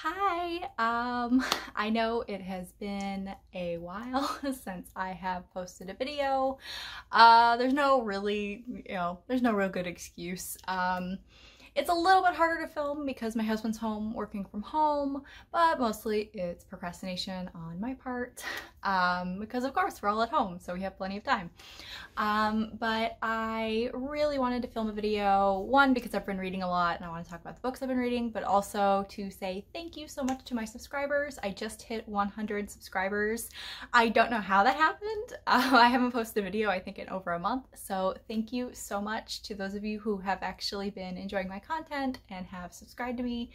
Hi, I know it has been a while since I have posted a video. There's no really, there's no real good excuse. It's a little bit harder to film because my husband's home working from home, but mostly it's procrastination on my part, because of course we're all at home, so we have plenty of time. But I really wanted to film a video, one, because I've been reading a lot and I want to talk about the books I've been reading, but also to say thank you so much to my subscribers. I just hit 100 subscribers. I don't know how that happened. I haven't posted a video, I think, in over a month, so thank you so much to those of you who have actually been enjoying my content and have subscribed to me.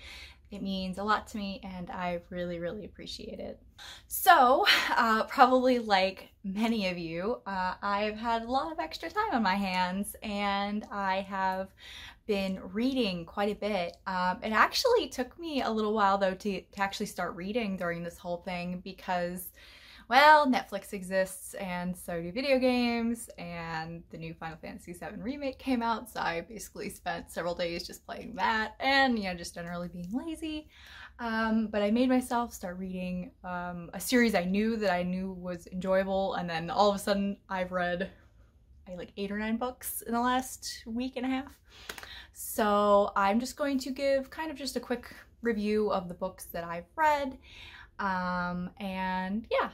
It means a lot to me and I really, really appreciate it. So, probably like many of you, I've had a lot of extra time on my hands and I have been reading quite a bit. It actually took me a little while though to actually start reading during this whole thing because, well, Netflix exists and so do video games, and the new Final Fantasy VII Remake came out, so I basically spent several days just playing that and, just generally being lazy. But I made myself start reading a series I knew was enjoyable, and then all of a sudden I've read like 8 or 9 books in the last week and a half. So I'm just going to give kind of just a quick review of the books that I've read. And yeah,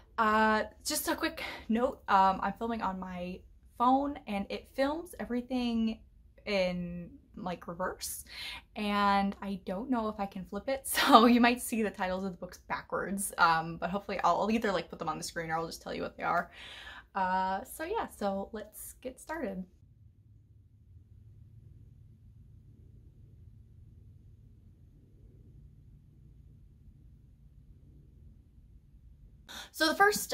just a quick note, I'm filming on my phone and it films everything in like reverse, and I don't know if I can flip it, so you might see the titles of the books backwards, but hopefully I'll either like put them on the screen or I'll just tell you what they are. So yeah, so let's get started. So the first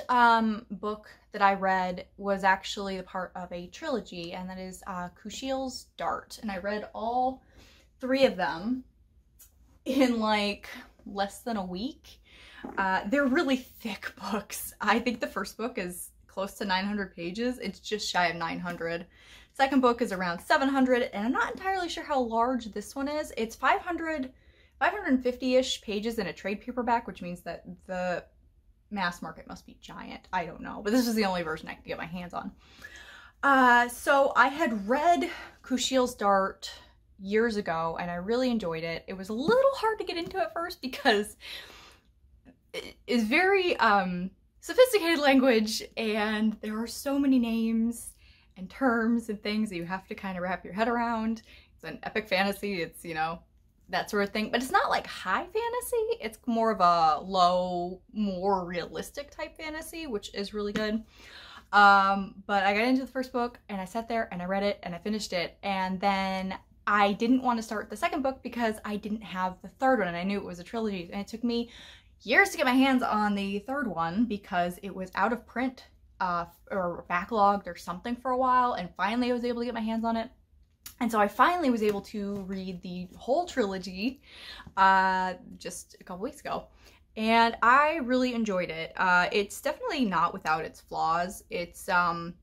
book that I read was actually the part of a trilogy, and that is Scheels Dart, and I read all 3 of them in like less than a week. They're really thick books. I think the first book is close to 900 pages. It's just shy of 900. Second book is around 700, and I'm not entirely sure how large this one is. It's 550-ish pages in a trade paperback, which means that the mass market must be giant. I don't know, but this is the only version I could get my hands on. So I had read Scheels Dart years ago and I really enjoyed it. It was a little hard to get into at first because it is very sophisticated language and there are so many names and terms and things that you have to kind of wrap your head around. It's an epic fantasy, it's, that sort of thing, but it's not like high fantasy. It's more of a low, more realistic type fantasy, which is really good. But I got into the first book and I sat there and I read it and I finished it, and then I didn't want to start the second book because I didn't have the third one and I knew it was a trilogy, and it took me years to get my hands on the third one because it was out of print or backlogged or something for a while, and finally I was able to get my hands on it. And so I finally was able to read the whole trilogy just a couple weeks ago, and I really enjoyed it. It's definitely not without its flaws. It's like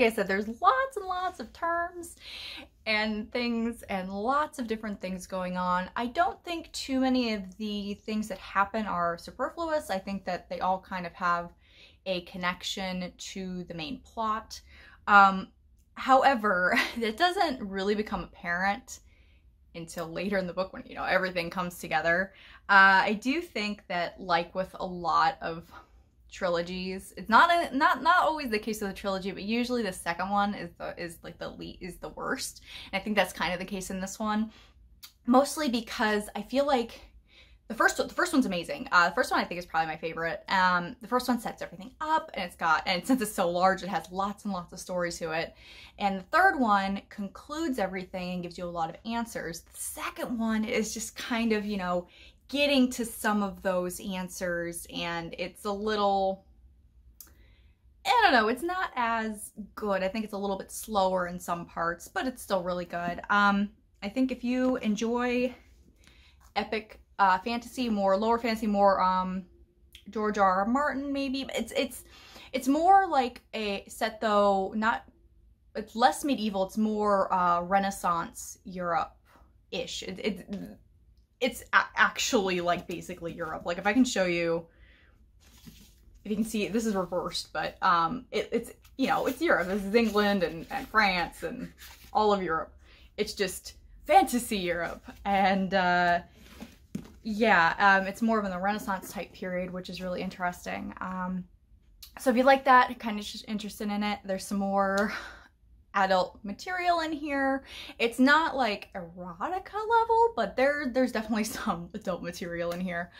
I said, there's lots and lots of terms and things and lots of different things going on. I don't think too many of the things that happen are superfluous. I think that they all kind of have a connection to the main plot. However, it doesn't really become apparent until later in the book when, everything comes together. I do think that, like with a lot of trilogies, it's not always the case of the trilogy, but usually the second one is the worst. And I think that's kind of the case in this one, mostly because I feel like the first one's amazing. The first one I think is probably my favorite. The first one sets everything up, and since it's so large, it has lots and lots of stories to it. And the third one concludes everything and gives you a lot of answers. The second one is just kind of, getting to some of those answers, and it's a little, I don't know, it's not as good. I think it's a little bit slower in some parts, but it's still really good. I think if you enjoy epic fantasy, more lower fantasy, more George R.R. Martin maybe. It's more like a set though, it's less medieval, it's more Renaissance Europe-ish. it's actually like basically Europe. Like if I can show you, if you can see, this is reversed, but it's, you know, it's Europe. This is England and France and all of Europe. It's just fantasy Europe. And yeah, it's more of in the Renaissance type period, which is really interesting. So if you like that, kind of just interested in it, there's some more adult material in here. It's not like erotica level, but there's definitely some adult material in here.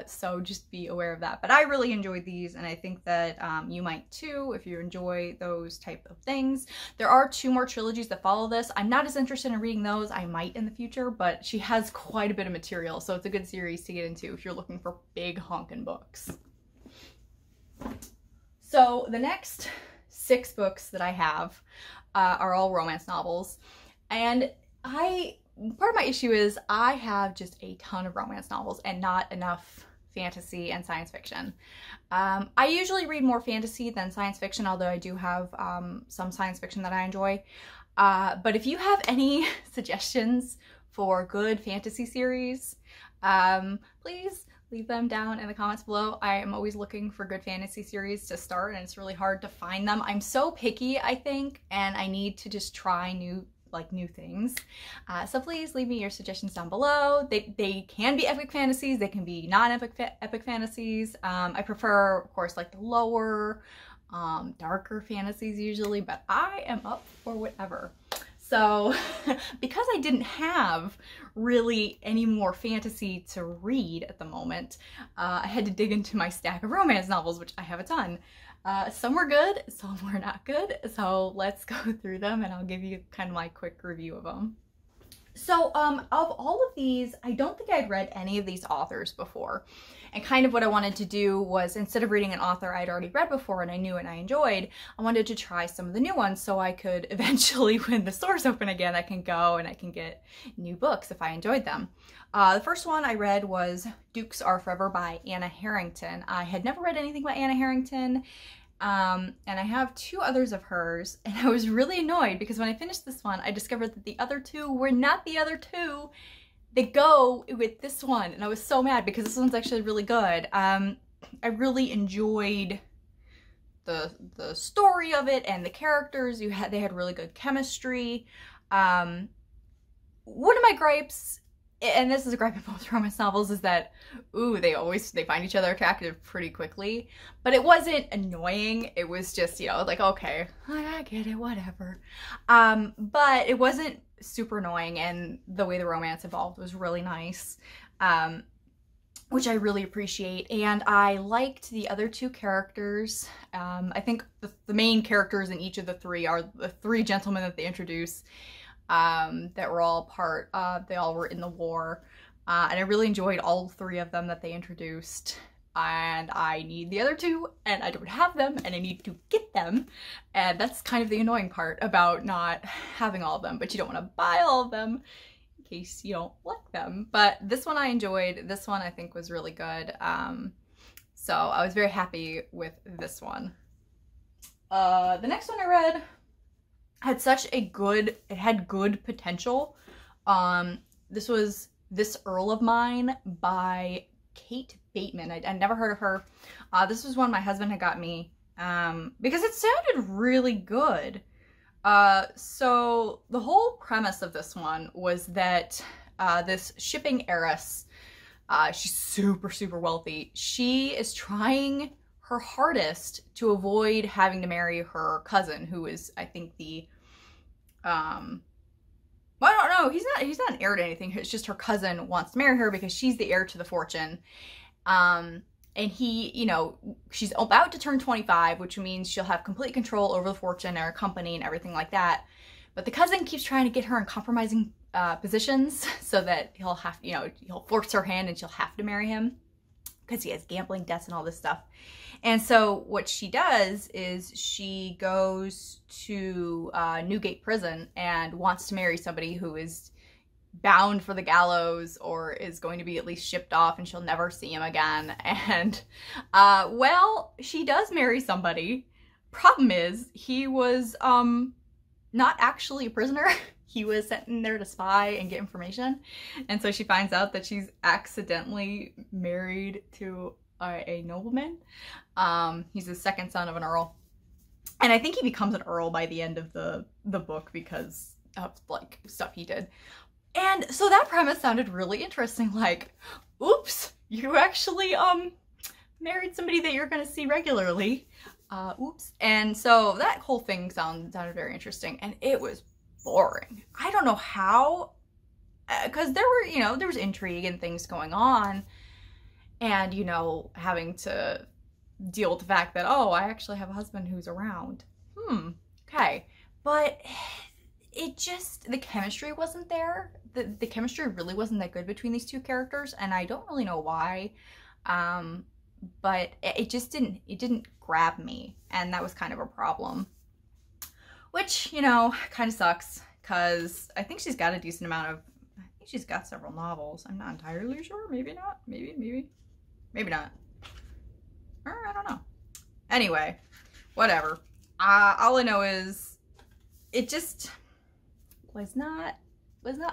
So just be aware of that. But I really enjoyed these, and I think that you might too if you enjoy those type of things. There are 2 more trilogies that follow this. I'm not as interested in reading those. I might in the future, but she has quite a bit of material, so it's a good series to get into if you're looking for big honkin' books. So the next 6 books that I have are all romance novels, and part of my issue is I have just a ton of romance novels and not enough fantasy and science fiction. I usually read more fantasy than science fiction, although I do have some science fiction that I enjoy. But if you have any suggestions for good fantasy series, please leave them down in the comments below. I am always looking for good fantasy series to start, and it's really hard to find them. I'm so picky, I think, and I need to just try new things. So please leave me your suggestions down below. They can be epic fantasies, they can be non-epic fantasies. I prefer, of course, like the lower, darker fantasies usually, but I am up for whatever. So because I didn't have really any more fantasy to read at the moment, I had to dig into my stack of romance novels, which I have a ton. Some were good, some were not good. So let's go through them and I'll give you kind of my quick review of them. So of all of these, I don't think I'd read any of these authors before. And kind of what I wanted to do was, instead of reading an author I'd already read before and I knew and I enjoyed, I wanted to try some of the new ones so I could eventually, when the stores open again, I can go and I can get new books if I enjoyed them. The first one I read was Dukes Are Forever by Anna Harrington. I had never read anything by Anna Harrington. And I have 2 others of hers, and I was really annoyed because when I finished this one, I discovered that the other 2 were not the other 2 that go with this one, and I was so mad because this one's actually really good. I really enjoyed the story of it and the characters. They had really good chemistry. One of my gripes, and this is a gripe in most romance novels, is that, ooh, they find each other attractive pretty quickly. But it wasn't annoying. It was just, you know, like, okay, I get it, whatever. But it wasn't super annoying, and the way the romance evolved was really nice, which I really appreciate. And I liked the other 2 characters. I think the main characters in each of the 3 are the 3 gentlemen that they introduce. That were all they all were in the war, and I really enjoyed all 3 of them that they introduced, and I need the other 2, and I don't have them, and I need to get them, and that's kind of the annoying part about not having all of them, but you don't want to buy all of them in case you don't like them. But this one I enjoyed. This one I think was really good, so I was very happy with this one. The next one I read had such a good, it had good potential. This was This Earl of Mine by Kate Bateman. I'd never heard of her. This was one my husband had got me because it sounded really good. So the whole premise of this one was that this shipping heiress, she's super wealthy. She is trying her hardest to avoid having to marry her cousin, who is, I think, the well, I don't know, he's not an heir to anything. It's just her cousin wants to marry her because she's the heir to the fortune. And he, you know, she's about to turn 25, which means she'll have complete control over the fortune and her company and everything like that. But the cousin keeps trying to get her in compromising positions so that he'll have, you know, he'll force her hand and she'll have to marry him because he has gambling debts and all this stuff. And so what she does is she goes to Newgate prison and wants to marry somebody who is bound for the gallows or is going to be at least shipped off and she'll never see him again. And well, she does marry somebody. Problem is, he was not actually a prisoner. he was sent in there to spy and get information. And so she finds out that she's accidentally married to a nobleman. He's the second son of an earl. And I think he becomes an earl by the end of the book because of like stuff he did. And so that premise sounded really interesting. Like, oops, you actually married somebody that you're gonna see regularly. Oops. And so that whole thing sounded very interesting, and it was boring. I don't know how, because there were, you know, there was intrigue and things going on, and, you know, having to deal with the fact that, oh, I actually have a husband who's around. Okay. But it just, the chemistry wasn't there. The chemistry really wasn't that good between these two characters, and I don't really know why. But it just didn't grab me, and that was kind of a problem. Which, you know, kind of sucks, because I think she's got a decent amount of, I think she's got several novels. I'm not entirely sure. Maybe not. Maybe not. Or I don't know. Anyway, whatever. All I know is it just was not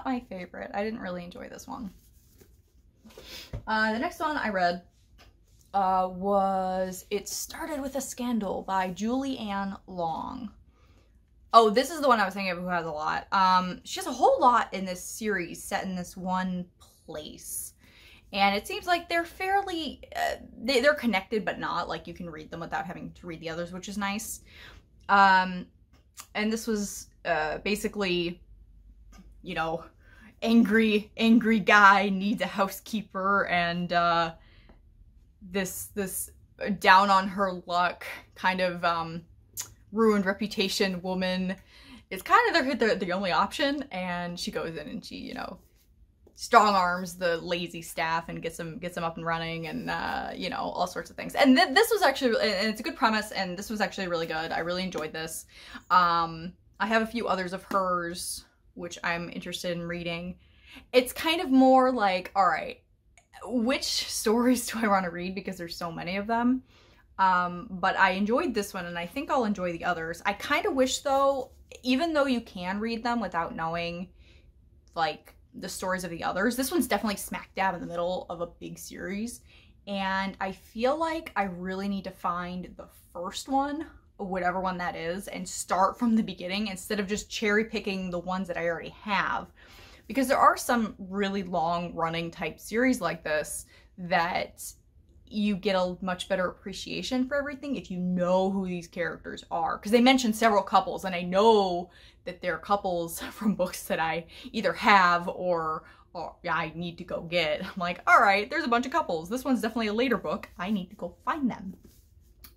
my favorite. I didn't really enjoy this one. The next one I read was It Started with a Scandal by Julie Ann Long. Oh, this is the one I was thinking of who has a lot. She has a whole lot in this series set in this one place. And it seems like they're fairly, they're connected but not. Like, you can read them without having to read the others, which is nice. And this was basically, you know, angry guy needs a housekeeper, and this down on her luck kind of ruined reputation woman is kind of the only option, and she goes in and she, you know, strong arms the lazy staff and gets them up and running, and you know, all sorts of things. And this was actually, and it's a good premise, and this was actually really good. I really enjoyed this. I have a few others of hers which I'm interested in reading. It's kind of more like, all right, which stories do I want to read, because there's so many of them. But I enjoyed this one, and I think I'll enjoy the others. I kind of wish, though, even though you can read them without knowing, like, the stories of the others, this one's definitely smack dab in the middle of a big series, and I feel like I really need to find the first one, whatever one that is, and start from the beginning instead of just cherry picking the ones that I already have. Because there are some really long running type series like this that you get a much better appreciation for everything if you know who these characters are. Because they mention several couples, and I know that they're couples from books that I either have or I need to go get. I'm like, all right, there's a bunch of couples. This one's definitely a later book. I need to go find them.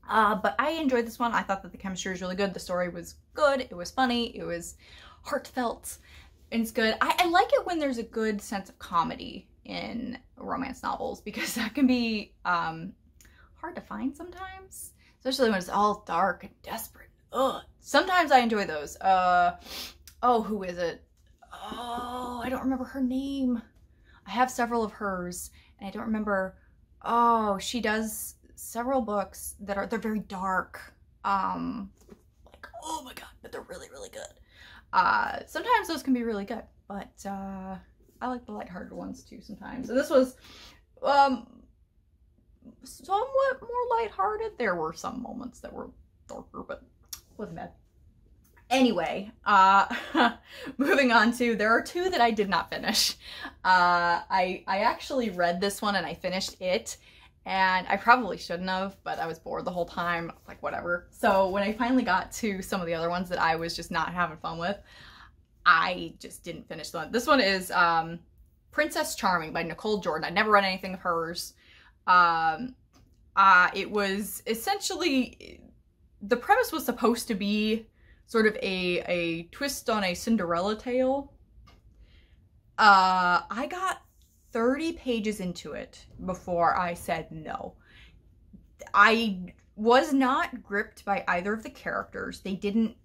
But I enjoyed this one. I thought that the chemistry was really good. The story was good. It was funny. It was heartfelt. And it's good. I like it when there's a good sense of comedy in romance novels, because that can be hard to find sometimes, especially when it's all dark and desperate. Ugh. Sometimes I enjoy those. Oh, who is it? Oh, I don't remember her name. I have several of hers, and I don't remember. Oh, she does several books that they're very dark. Like, oh my god, but they're really, really good. Sometimes those can be really good, but I like the lighthearted ones too sometimes. So this was somewhat more lighthearted. There were some moments that were darker, but wasn't bad. Anyway, moving on to, there are two that I did not finish. I actually read this one and I finished it, and I probably shouldn't have, but I was bored the whole time, like whatever. So when I finally got to some of the other ones that I was just not having fun with, I just didn't finish them. This one is Princess Charming by Nicole Jordan. I'd never read anything of hers. It was essentially, the premise was supposed to be sort of a twist on a Cinderella tale. I got 30 pages into it before I said no. I was not gripped by either of the characters. They didn't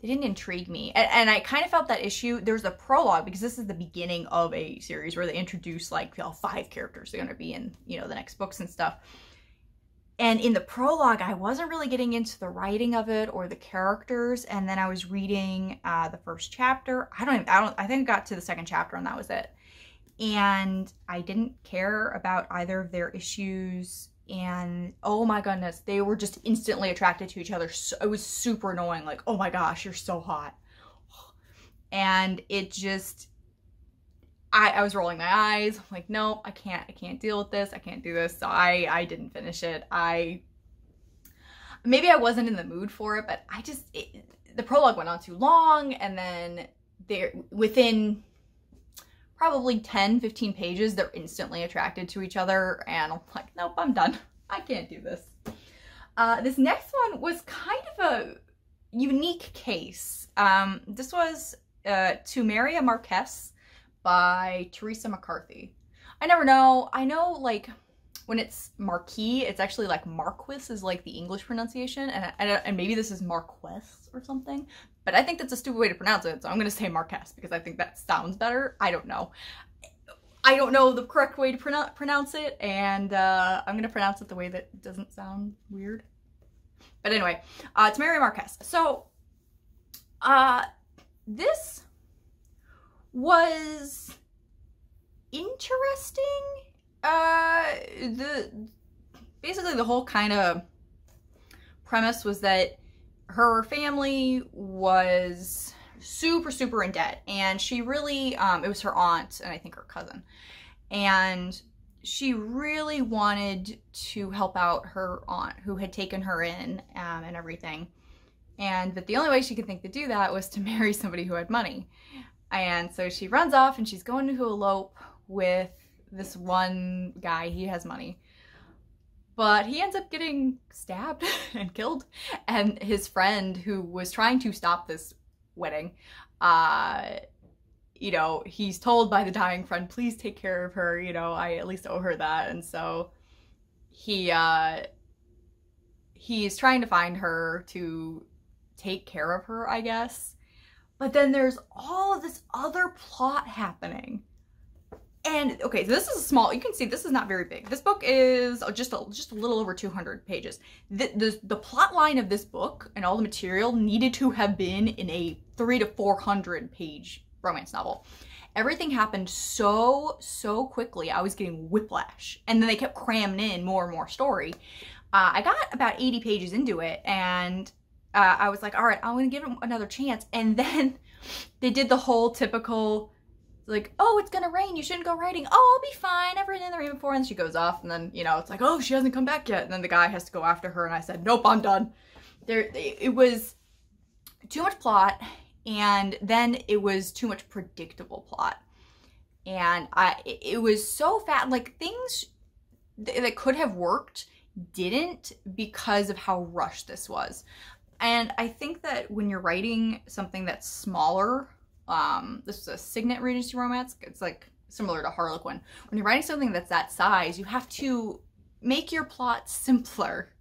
intrigue me. And I kind of felt that issue. There's a prologue, because this is the beginning of a series where they introduce like 5 characters they're going to be in, you know, the next books and stuff. And in the prologue, I wasn't really getting into the writing of it or the characters. And then I was reading the first chapter. I think I got to the second chapter and that was it. And I didn't care about either of their issues. And oh my goodness, they were just instantly attracted to each other. So, it was super annoying. Like, oh my gosh, you're so hot. And it just, I was rolling my eyes. I'm like, nope, I can't deal with this. I can't do this. So I didn't finish it. Maybe I wasn't in the mood for it, but the prologue went on too long. And then within probably 10, 15 pages, they're instantly attracted to each other. And I'm like, nope, I'm done. I can't do this. This next one was kind of a unique case. This was To Marry a Marquess by Teresa McCarthy. I never know. I know, like, when it's Marquis, it's actually like Marquess is like the English pronunciation, and maybe this is Marquess or something, but I think that's a stupid way to pronounce it, so I'm gonna say Marquess because I think that sounds better. I don't know. I don't know the correct way to pronounce it, and I'm gonna pronounce it the way that doesn't sound weird. But anyway, To Marry a Marquess. So, this was interesting. Basically the whole kind of premise was that her family was super in debt, and she really it was her aunt and I think her cousin, and she really wanted to help out her aunt who had taken her in and everything, and that the only way she could think to do that was to marry somebody who had money. And so she runs off and she's going to elope with this one guy. He has money. But he ends up getting stabbed and killed. And his friend, who was trying to stop this wedding, you know, he's told by the dying friend, please take care of her, you know, I at least owe her that. And so he's trying to find her to take care of her, I guess. But then there's all of this other plot happening. And okay, so this is a small, you can see this is not very big. This book is just a little over 200 pages. The plot line of this book and all the material needed to have been in a 300 to 400 page romance novel. Everything happened so quickly, I was getting whiplash. And then they kept cramming in more and more story. I got about 80 pages into it, and I was like, all right, I'm gonna give him another chance. And then they did the whole typical, like, oh, it's gonna rain, you shouldn't go riding. Oh, I'll be fine, I've ridden in the rain before. And she goes off, and then, you know, it's like, oh, she hasn't come back yet. And then the guy has to go after her, and I said, nope, I'm done. It was too much plot, and then it was too much predictable plot. And it was so fat, like, things that could have worked didn't because of how rushed this was. And I think that when you're writing something that's smaller, this is a Signet Regency romance, it's like similar to Harlequin. When you're writing something that's that size, you have to make your plot simpler.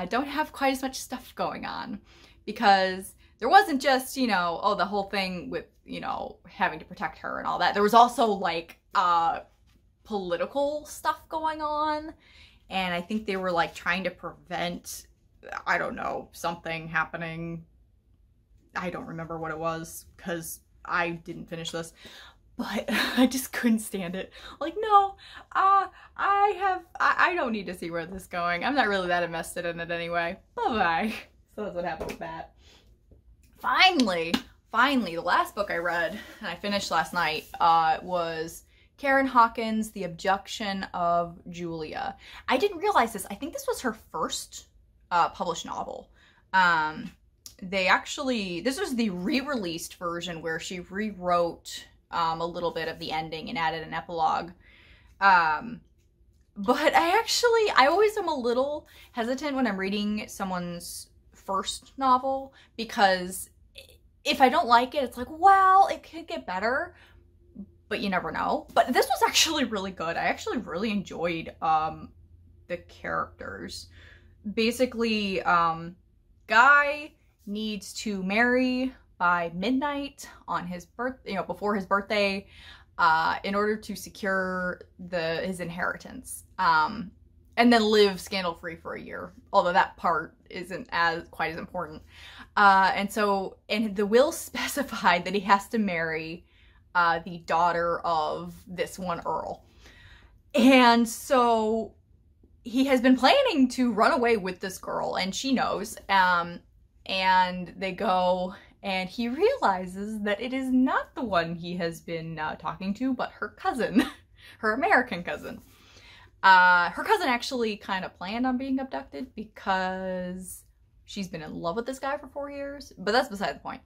Don't have quite as much stuff going on, because there wasn't just, you know, oh, the whole thing with, you know, having to protect her and all that. There was also like political stuff going on, and I think they were like trying to prevent, I don't know, something happening. I don't remember what it was because I didn't finish this, but I just couldn't stand it. Like, no, I don't need to see where this is going. I'm not really that invested in it anyway. Bye-bye. So that's what happened with that. Finally, the last book I read, and I finished last night, was Karen Hawkins' The Objection of Julia. I didn't realize this. I think this was her first published novel. This was the re-released version where she rewrote a little bit of the ending and added an epilogue. But I always am a little hesitant when I'm reading someone's first novel, because if I don't like it, it's like, well, it could get better, but you never know. But this was actually really good. I actually really enjoyed the characters. Basically, Guy needs to marry by midnight on his before his birthday, in order to secure his inheritance. and then live scandal-free for a year, although that part isn't quite as important. And the will specified that he has to marry the daughter of this one Earl. And so he has been planning to run away with this girl, and she knows. And they go, and he realizes that it is not the one he has been talking to, but her cousin, her American cousin. Her cousin actually kind of planned on being abducted because she's been in love with this guy for 4 years, but that's beside the point.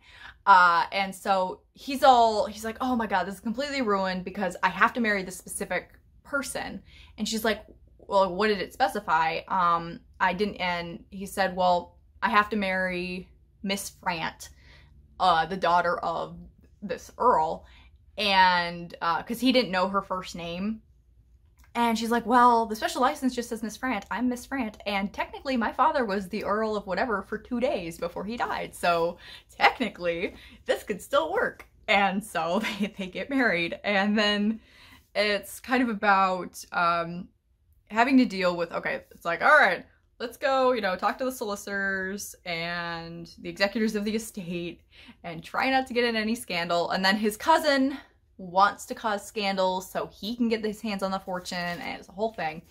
And so he's like, oh my God, this is completely ruined because I have to marry this specific person. And she's like, well, what did it specify? I didn't, and he said, well, I have to marry Miss Frant, the daughter of this Earl, and because he didn't know her first name. And she's like, well, the special license just says Miss Frant. I'm Miss Frant. And technically my father was the Earl of whatever for 2 days before he died. So technically this could still work. And so they get married. And then it's kind of about having to deal with, okay, it's like, all right, let's go, you know, talk to the solicitors and the executors of the estate and try not to get in any scandal. And then his cousin wants to cause scandals so he can get his hands on the fortune, and it's a whole thing.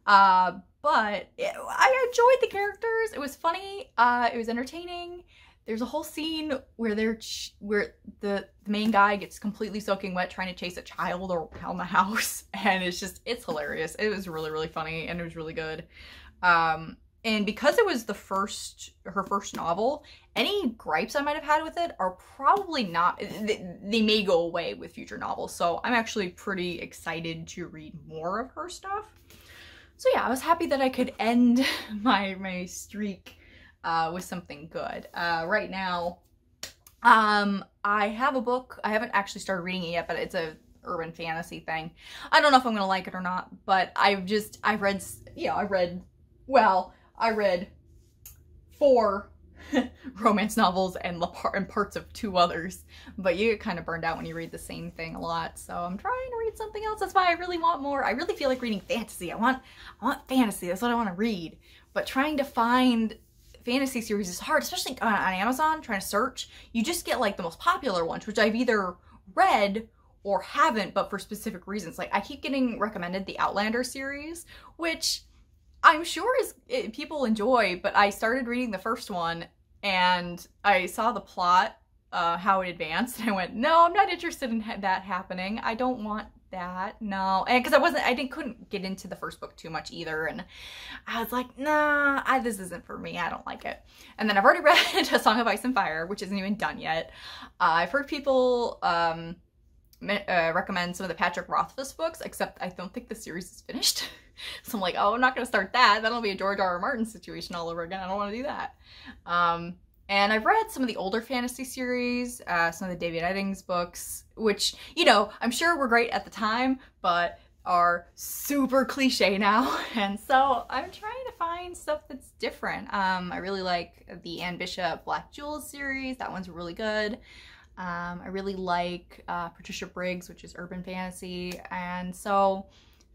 I enjoyed the characters. It was funny. It was entertaining. There's a whole scene where the main guy gets completely soaking wet trying to chase a child around the house, and it's hilarious. It was really, really funny, and it was really good. And because it was her first novel, any gripes I might have had with it are probably not, they may go away with future novels. So I'm actually pretty excited to read more of her stuff. So yeah, I was happy that I could end my streak with something good. Right now, I have a book. I haven't actually started reading it yet, but it's a urban fantasy thing. I don't know if I'm gonna like it or not, but I read 4 romance novels and parts of 2 others, but you get kind of burned out when you read the same thing a lot, so I'm trying to read something else. That's why I really want more. I really feel like reading fantasy. I want fantasy. That's what I want to read, but trying to find fantasy series is hard, especially on Amazon, trying to search. You just get like the most popular ones, which I've either read or haven't, but for specific reasons. Like I keep getting recommended the Outlander series, which I'm sure people enjoy, but I started reading the first one and I saw the plot, how it advanced, and I went, no, I'm not interested in that happening. I don't want that, no. And because I couldn't get into the first book too much either, and I was like, nah, this isn't for me. I don't like it. And then I've already read A Song of Ice and Fire, which isn't even done yet. I've heard people recommend some of the Patrick Rothfuss books, except I don't think the series is finished. So I'm like, oh, I'm not gonna start that. That'll be a George R.R. Martin situation all over again. I don't want to do that. And I've read some of the older fantasy series, some of the David Eddings books, which, you know, I'm sure were great at the time, but are super cliche now. And so I'm trying to find stuff that's different. I really like the Anne Bishop Black Jewels series. That one's really good. I really like Patricia Briggs, which is urban fantasy, and so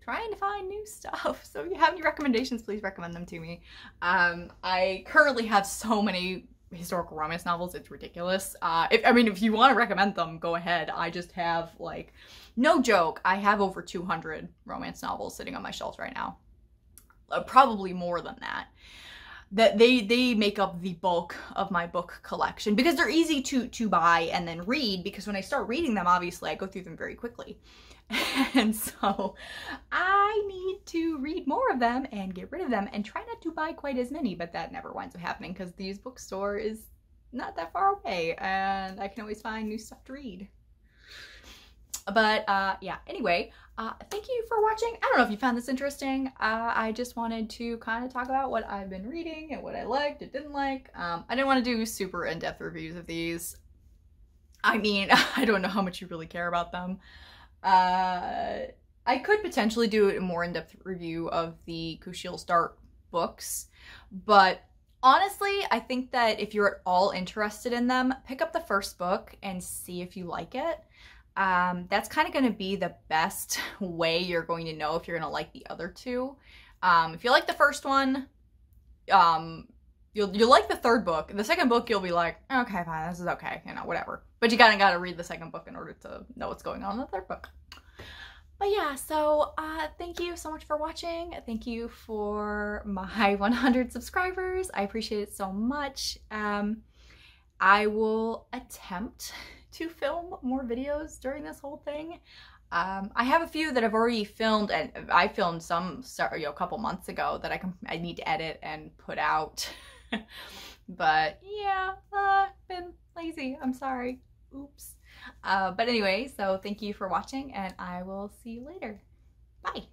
trying to find new stuff. So if you have any recommendations, please recommend them to me. I currently have so many historical romance novels, it's ridiculous. If you want to recommend them, go ahead. I just have, like, no joke, I have over 200 romance novels sitting on my shelves right now. Probably more than that. That they make up the bulk of my book collection because they're easy to buy and then read, because when I start reading them, obviously I go through them very quickly. And so I need to read more of them and get rid of them and try not to buy quite as many, but that never winds up happening because the used bookstore is not that far away and I can always find new stuff to read. But yeah, anyway, thank you for watching. I don't know if you found this interesting. I just wanted to kind of talk about what I've been reading and what I liked and didn't like. I didn't want to do super in-depth reviews of these. I mean, I don't know how much you really care about them. I could potentially do a more in-depth review of the Scheels Dart books, but honestly, I think that if you're at all interested in them, pick up the first book and see if you like it. That's kind of going to be the best way you're going to know if you're going to like the other two. If you like the first one, you'll like the third book. The second book, you'll be like, okay, fine, this is okay, you know, whatever. But you kind of got to read the second book in order to know what's going on in the third book. But yeah, so thank you so much for watching. Thank you for my 100 subscribers. I appreciate it so much. I will attempt to film more videos during this whole thing. I have a few that I've already filmed, and I filmed some, you know, a couple months ago that I need to edit and put out. But yeah, been lazy. I'm sorry. Oops. But anyway, so thank you for watching, and I will see you later. Bye.